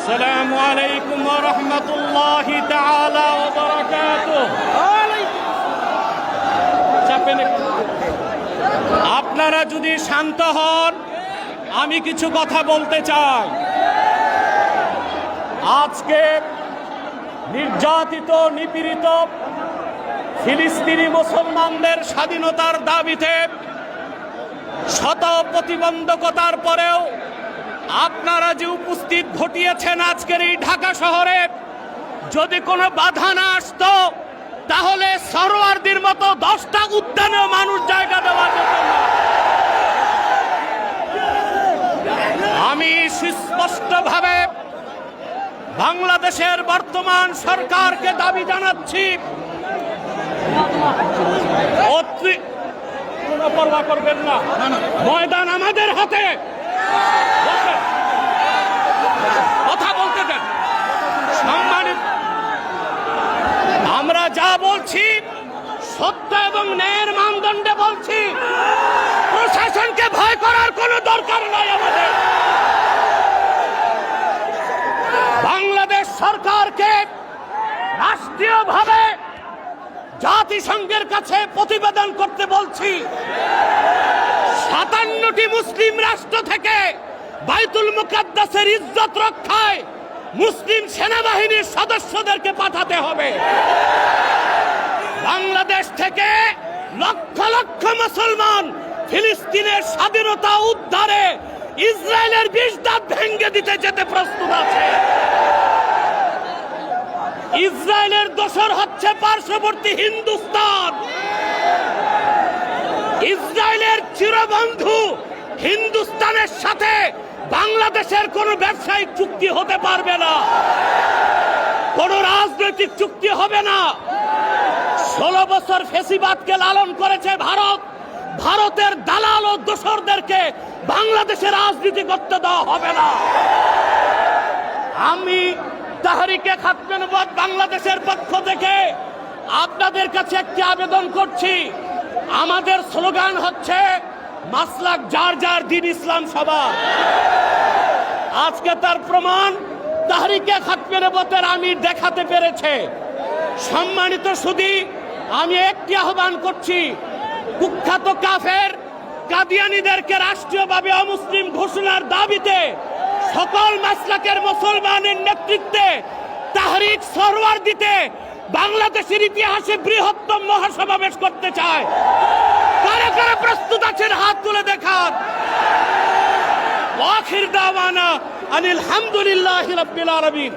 আসসালামু আলাইকুম ওয়া রাহমাতুল্লাহি তাআলা ওয়া বারাকাতুহু। আপনারা যদি শান্ত হন, আমি কিছু কথা বলতে চাই। আজকে নির্যাতিত নিপীড়িত ফিলিস্তিনি মুসলমানদের স্বাধীনতার দাবিতে শত প্রতিবন্ধকতার পরেও আপনারা যে উপস্থিত ঘটিয়েছেন আজকের এই ঢাকা শহরে, যদি কোনো বাধা না আসতো তাহলে সরোয়ারদের মতো 10টা উদ্যানেও মানুষ জায়গা দেওয়া যেত না। আমি সুস্পষ্টভাবে বাংলাদেশের বর্তমান সরকারকে দাবি জানাচ্ছি, কোনো পরোয়া করবেন না, ময়দান আমাদের হাতে। কথা বলতে দেন। সম্মানিত, আমরা যা বলছি সত্য এবং ন্যায়ের মানদণ্ডে বলছি। প্রশাসনকে ভয় করার কোনো দরকার নাই আমাদের। বাংলাদেশ সরকারকে রাষ্ট্রীয়ভাবে জাতিসংঘের কাছে প্রতিবেদন করতে বলছি। 57টি মুসলিম রাষ্ট্র থেকে বাইতুল মুকাদ্দাসের ইজ্জত রক্ষায় মুসলিম সেনাবাহিনীর সদস্যদেরকে পাঠাতে হবে। বাংলাদেশ থেকে লক্ষ লক্ষ মুসলমান ফিলিস্তিনের স্বাধীনতা উদ্ধারে ইসরায়েলের 20 দাঁত ভেঙে দিতে যেতে প্রস্তুত আছে। ইসরায়েলের দোসর হচ্ছে পার্শ্ববর্তী হিন্দুস্তান। ইসরায়েলের চিরবন্ধু হিন্দুস্তানের সাথে বাংলাদেশের কোনো ব্যবসায়িক চুক্তি হতে পারবে না, কোনো রাজনৈতিক চুক্তি হবে না। 16 বছর ফ্যাসিবাদকে লালন করেছে ভারত। ভারতের দালাল ও দোসরদেরকে বাংলাদেশে রাজনীতি করতে দেওয়া হবে না। আমি তাহরিকে খাতমে নবুয়ত বাংলাদেশের পক্ষ থেকে আপনাদের কাছে একটি আবেদন করছি। আমাদের স্লোগান হচ্ছে মাসলাক যার যার, দিন ইসলাম সবার। আজকে তার প্রমাণ তাহরিকে খাতমে নবুয়তের আমির দেখাতে পেরেছে। সম্মানিত সুধী, আমি একটি আহ্বান করছি, কুখ্যাত কাফের কাদিয়ানীদেরকে রাষ্ট্রীয়ভাবে অমুসলিম ঘোষণার দাবিতে সকল মাসলাকের মুসলমানের নেতৃত্বে তাহরিক সরওয়ার দিতে বাংলাদেশের ইতিহাসে বৃহত্তম মহাসমাবেশ করতে চায়। কারা কারা প্রস্তুত আছেন হাত তুলে দেখান। আখির দাওয়ানা আনিল হামদুলিল্লাহি রাব্বিল আলামিন।